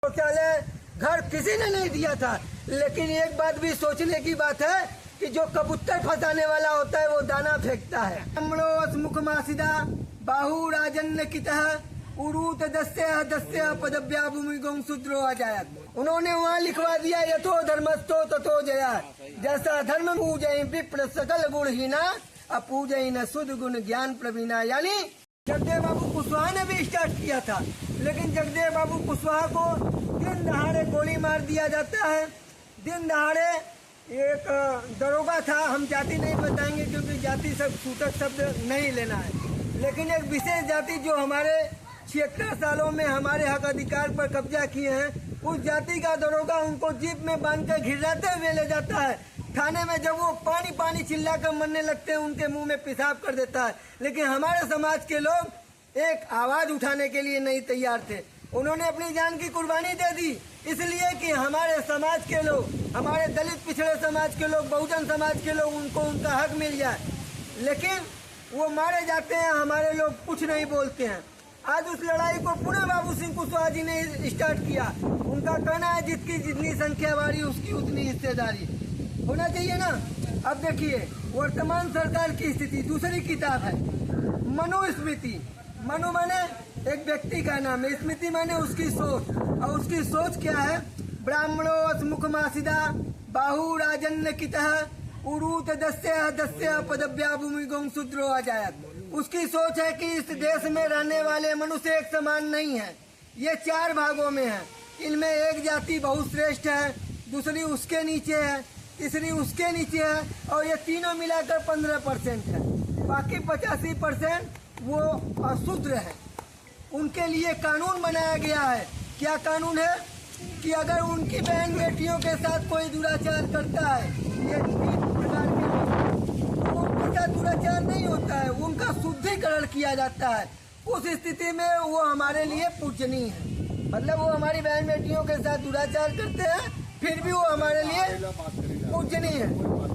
शौचालय घर किसी ने नहीं दिया था। लेकिन एक बात भी सोचने की बात है कि जो कबूतर फंसाने वाला होता है वो दाना फेंकता है। मुख मासिदा बाहु राजन्य कितः उरूत दस्य दस्य पदव्या भूमि गौम शूद्रो अजायत। उन्होंने वहाँ लिखवा दिया यथो धर्मस्थो तथो जया। जैसा धर्म पूजय विप्र सकल गुणहीना अपूजय न सुध गुण ज्ञान प्रवीणा। यानी जगदेव बाबू कुशवाहा ने भी स्टार्ट किया था, लेकिन जगदेव बाबू कुशवाहा को दिन दहाड़े गोली मार दिया जाता है। दिन दहाड़े एक दरोगा था, हम जाति नहीं बताएंगे क्योंकि जाति सब सूचक शब्द नहीं लेना है, लेकिन एक विशेष जाति जो हमारे 76 सालों में हमारे हक अधिकार पर कब्जा किए हैं, उस जाति का दरोगा उनको जीप में बांध कर घिराते हुए ले जाता है थाने में। जब वो पानी पानी चिल्ला कर मरने लगते हैं, उनके मुंह में पेशाब कर देता है। लेकिन हमारे समाज के लोग एक आवाज उठाने के लिए नहीं तैयार थे। उन्होंने अपनी जान की कुर्बानी दे दी, इसलिए कि हमारे समाज के लोग, हमारे दलित पिछड़े समाज के लोग, बहुजन समाज के लोग, उनको उनका हक मिल जाए। लेकिन वो मारे जाते हैं, हमारे लोग कुछ नहीं बोलते हैं। आज उस लड़ाई को पुनः बाबू सिंह कुशवाहा जी ने स्टार्ट किया। उनका कहना है जिसकी जितनी संख्या बारी उसकी उतनी हिस्सेदारी होना चाहिए ना। अब देखिए वर्तमान सरकार की स्थिति। दूसरी किताब है मनुस्मृति। मनु माने एक व्यक्ति का नाम है, स्मृति माने उसकी सोच। और उसकी सोच क्या है? ब्राह्मणो मुख मासिदा बाहु राजन्य कितः उरूत दस्य दस्य पदव्या भूमि गौम शूद्रो अजायत। उसकी सोच है कि इस देश में रहने वाले मनुष्य एक समान नहीं है, ये 4 भागों में है। इनमें एक जाति बहुत श्रेष्ठ है, दूसरी उसके नीचे है, तीसरी उसके नीचे है, और ये तीनों मिलाकर 15% है। बाकी 85% वो अशूद्र है। उनके लिए कानून बनाया गया है। क्या कानून है? कि अगर उनकी बहन बेटियों के साथ कोई दुराचार करता है, ये 3 प्रकार के, तो उनके साथ दुराचार नहीं होता है, उनका शुद्धिकरण किया जाता है। उस स्थिति में वो हमारे लिए पूजनीय है। मतलब वो हमारी बहन बेटियों के साथ दुराचार करते हैं, फिर भी वो हमारे लिए पूजनीय है।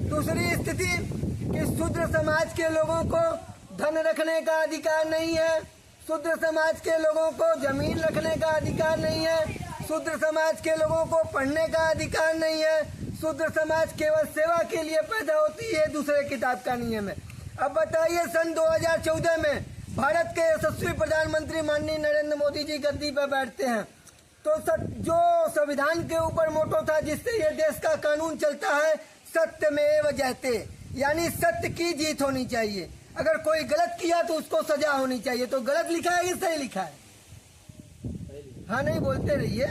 दूसरी स्थिति कि शूद्र समाज के लोगों को धन रखने का अधिकार नहीं है, शूद्र समाज के लोगों को जमीन रखने का अधिकार नहीं है, शूद्र समाज के लोगों को पढ़ने का अधिकार नहीं है, शूद्र समाज केवल सेवा के लिए पैदा होती है। दूसरे किताब का नियम है। अब बताइए सन 2014 में भारत के यशस्वी प्रधानमंत्री माननीय नरेंद्र मोदी जी गद्दी पर बैठते हैं, तो जो संविधान के ऊपर मोटो था जिससे ये देश का कानून चलता है, सत्यमेव जयते, यानी सत्य की जीत होनी चाहिए। अगर कोई गलत किया तो उसको सजा होनी चाहिए। तो गलत लिखा है कि सही लिखा है? हाँ नहीं बोलते रहिए,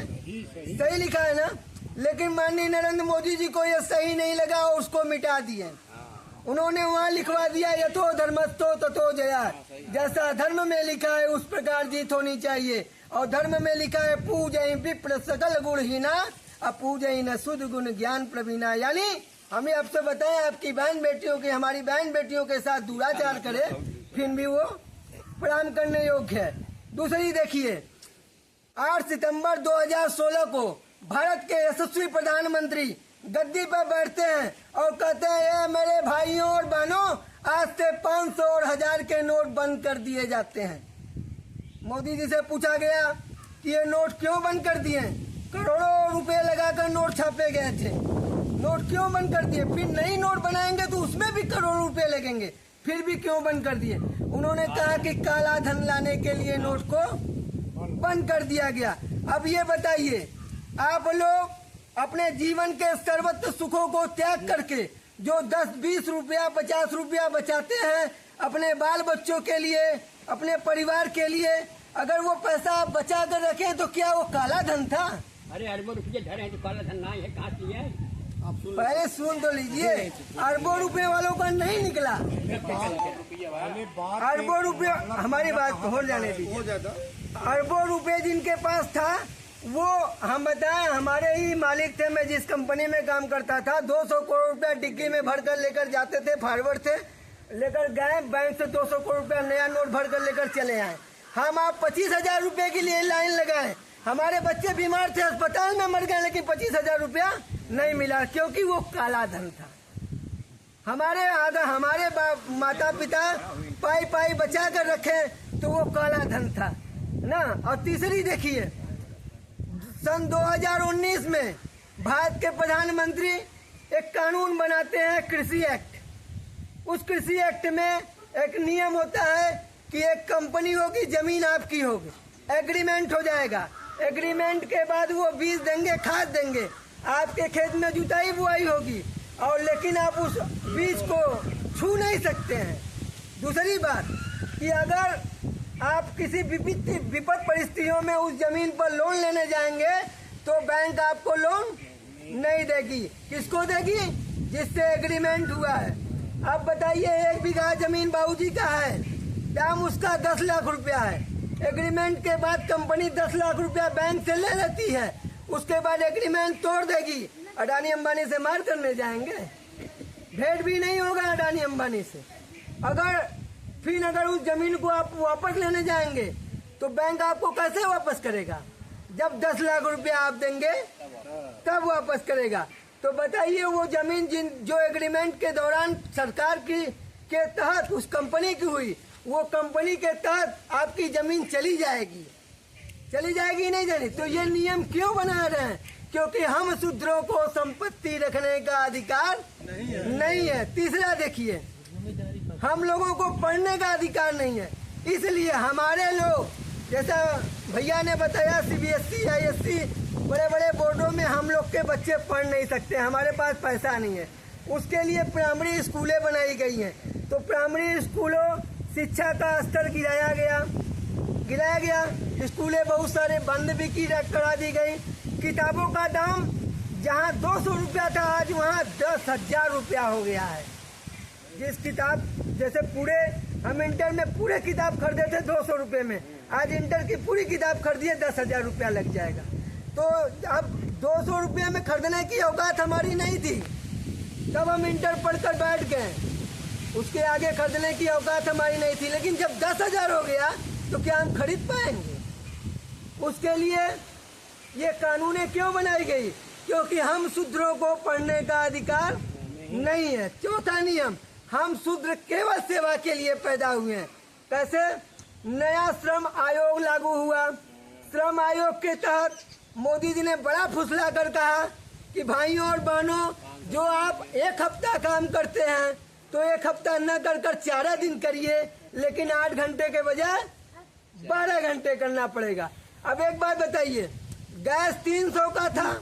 सही लिखा है ना। लेकिन माननीय नरेंद्र मोदी जी को ये सही नहीं लगा और उसको मिटा दिए। उन्होंने वहाँ लिखवा दिया यथो धर्मस्थो तथो जया। जैसा धर्म में लिखा है उस प्रकार जीत होनी चाहिए। और धर्म में लिखा है पूजय विप्र सकल गुणहीना अपूजय न सुध गुण ज्ञान प्रवीणा। यानी हमें आपसे बताएं, आपकी बहन बेटियों के, हमारी बहन बेटियों के साथ दुराचार करे फिर भी वो प्रणाम करने योग्य है। दूसरी देखिए 8 सितंबर 2016 को भारत के यशस्वी प्रधानमंत्री गद्दी पर बैठते हैं और कहते हैं ये मेरे भाइयों और बहनों, आज से 500 और 1000 के नोट बंद कर दिए जाते हैं। मोदी जी से पूछा गया कि ये नोट क्यों बंद कर दिए? करोड़ों रुपए लगाकर नोट छापे गए थे, नोट क्यों बंद कर दिए? फिर नई नोट बनाएंगे तो उसमें भी करोड़ों रुपए लगेंगे, फिर भी क्यों बंद कर दिए? उन्होंने कहा कि काला धन लाने के लिए नोट को बंद कर दिया गया। अब ये बताइए, आप लोग अपने जीवन के सर्वत्र सुखों को त्याग करके जो 10-20 रुपया 50 रुपया बचाते हैं अपने बाल बच्चों के लिए, अपने परिवार के लिए, अगर वो पैसा आप बचा कर रखें तो क्या वो काला धन था? अरे अरबों रुपये धरे हैं तो काला धन ना है, कहाँ से है? पहले सुन तो लीजिए, अरबों रुपए वालों का नहीं निकला। अरबों रुपए, हमारी बात हो जाने दीजिए। अरबों रुपए जिनके पास था वो हम बताएं, हमारे ही मालिक थे। मैं जिस कंपनी में काम करता था 200 करोड़ रुपया डिग्गी में भर कर लेकर जाते थे, फॉरवर्ड थे, लेकर गए बैंक से 200 करोड़ रुपया नया नोट भर कर लेकर चले आए। हम आप 25,000 रुपए के लिए लाइन लगाए, हमारे बच्चे बीमार थे, अस्पताल में मर गए, लेकिन 25,000 रुपया नहीं मिला क्योंकि वो काला धन था। हमारे माता पिता पाई पाई बचा कर रखे तो वो काला धन था ना। और तीसरी देखिए सन 2019 में भारत के प्रधानमंत्री एक कानून बनाते हैं, कृषि एक्ट। उस कृषि एक्ट में एक नियम होता है कि एक कंपनी होगी, जमीन आपकी होगी, एग्रीमेंट हो जाएगा। एग्रीमेंट के बाद वो बीज देंगे, खाद देंगे, आपके खेत में जुताई बुआई होगी, और लेकिन आप उस बीज को छू नहीं सकते हैं। दूसरी बात कि अगर आप किसी विपद परिस्थितियों में उस जमीन पर लोन लेने जाएंगे तो बैंक आपको लोन नहीं देगी। किसको देगी? जिससे एग्रीमेंट हुआ है। अब बताइए, 1 बीघा जमीन बाबूजी का है, दाम उसका 10 लाख रुपया है। एग्रीमेंट के बाद कंपनी 10 लाख रुपया बैंक से ले लेती है, उसके बाद एग्रीमेंट तोड़ देगी। अडानी अंबानी से मार करने जाएंगे? भेंट भी नहीं होगा अडानी अंबानी से। अगर उस जमीन को आप वापस लेने जाएंगे तो बैंक आपको कैसे वापस करेगा? जब 10 लाख रुपया आप देंगे तब वापस करेगा। तो बताइए, वो जमीन जो एग्रीमेंट के दौरान सरकार के तहत उस कंपनी की हुई, वो कंपनी के तहत आपकी जमीन चली जाएगी नहीं जानी? तो ये नियम क्यों बना रहे हैं? क्योंकि हम शूद्रों को संपत्ति रखने का अधिकार नहीं है। तीसरा देखिए, हम लोगों को पढ़ने का अधिकार नहीं है। इसलिए हमारे लोग, जैसा भैया ने बताया, CBSE ISC बड़े बड़े बोर्डों में हम लोग के बच्चे पढ़ नहीं सकते, हमारे पास पैसा नहीं है। उसके लिए प्राइमरी स्कूलें बनाई गई हैं। तो प्राइमरी स्कूलों शिक्षा का स्तर गिराया गया। स्कूलें बहुत सारे बंद भी करा दी गई। किताबों का दाम जहाँ 200 रुपया था, आज वहाँ 10,000 रुपया हो गया है। जिस किताब, जैसे हम इंटर में पूरे किताब खरीदे थे 200 रुपये में, आज इंटर की पूरी किताब खरीदिए 10,000 रुपया लग जाएगा। तो अब 200 रुपये में खरीदने की औकात हमारी नहीं थी, तब हम इंटर पढ़कर बैठ गए। उसके आगे खरीदने की औकात हमारी नहीं थी, लेकिन जब 10,000 हो गया तो क्या हम खरीद पाएंगे? उसके लिए ये कानूनें क्यों बनाई गई? क्योंकि हम शूद्रों को पढ़ने का अधिकार नहीं है। चौथा नियम, हम शूद्र केवल सेवा के लिए पैदा हुए हैं। कैसे? नया श्रम आयोग लागू हुआ। श्रम आयोग के तहत मोदी जी ने बड़ा फुसला कर कहा कि भाइयों और बहनों, जो आप 1 हफ्ता काम करते हैं तो 1 हफ्ता न कर 4 दिन करिए, लेकिन 8 घंटे के बजाय 12 घंटे करना पड़ेगा। अब एक बात बताइए, गैस 300 का था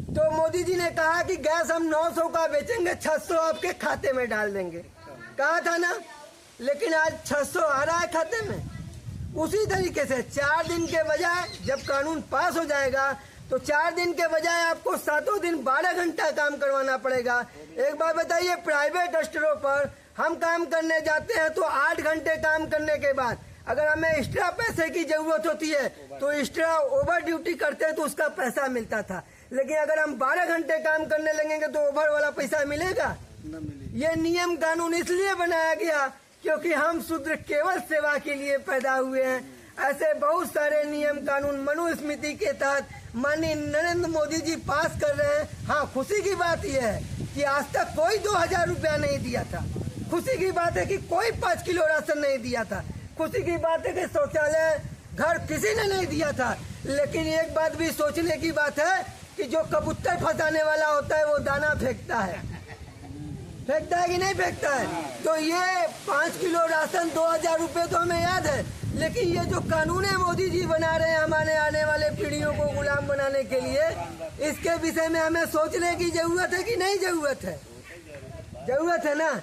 तो मोदी जी ने कहा कि गैस हम 900 का बेचेंगे, 600 आपके खाते में डाल देंगे, कहा था ना? लेकिन आज 600 आ रहा है खाते में। उसी तरीके से 4 दिन के बजाय, जब कानून पास हो जाएगा तो 4 दिन के बजाय आपको 7 दिन 12 घंटा काम करवाना पड़ेगा। एक बात बताइए, प्राइवेट स्टोरों पर हम काम करने जाते हैं तो 8 घंटे काम करने के बाद अगर हमें एक्स्ट्रा पैसे की जरूरत होती है तो एक्स्ट्रा ओवर ड्यूटी करते हैं तो उसका पैसा मिलता था। लेकिन अगर हम 12 घंटे काम करने लगेंगे तो ओवर वाला पैसा मिलेगा? ये नियम कानून इसलिए बनाया गया क्योंकि हम शूद्र केवल सेवा के लिए पैदा हुए हैं। ऐसे बहुत सारे नियम कानून मनुस्मृति के तहत माननीय नरेंद्र मोदी जी पास कर रहे हैं। हाँ, खुशी की बात यह है कि आज तक कोई 2,000 रुपया नहीं दिया था। खुशी की बात है कि कोई 5 किलो राशन नहीं दिया था। खुशी की बात है कि शौचालय घर किसी ने नहीं दिया था। लेकिन एक बात भी सोचने की बात है कि जो कबूतर फंसाने वाला होता है वो दाना फेंकता है कि नहीं फेंकता है? तो ये 5 किलो राशन 2,000 रुपये तो हमें याद है, लेकिन ये जो कानूनें मोदी जी बना रहे हैं हमारे आने वाले पीढ़ियों को गुलाम बनाने के लिए, इसके विषय में हमें सोचने की जरूरत है कि नहीं जरूरत है? जरूरत है ना।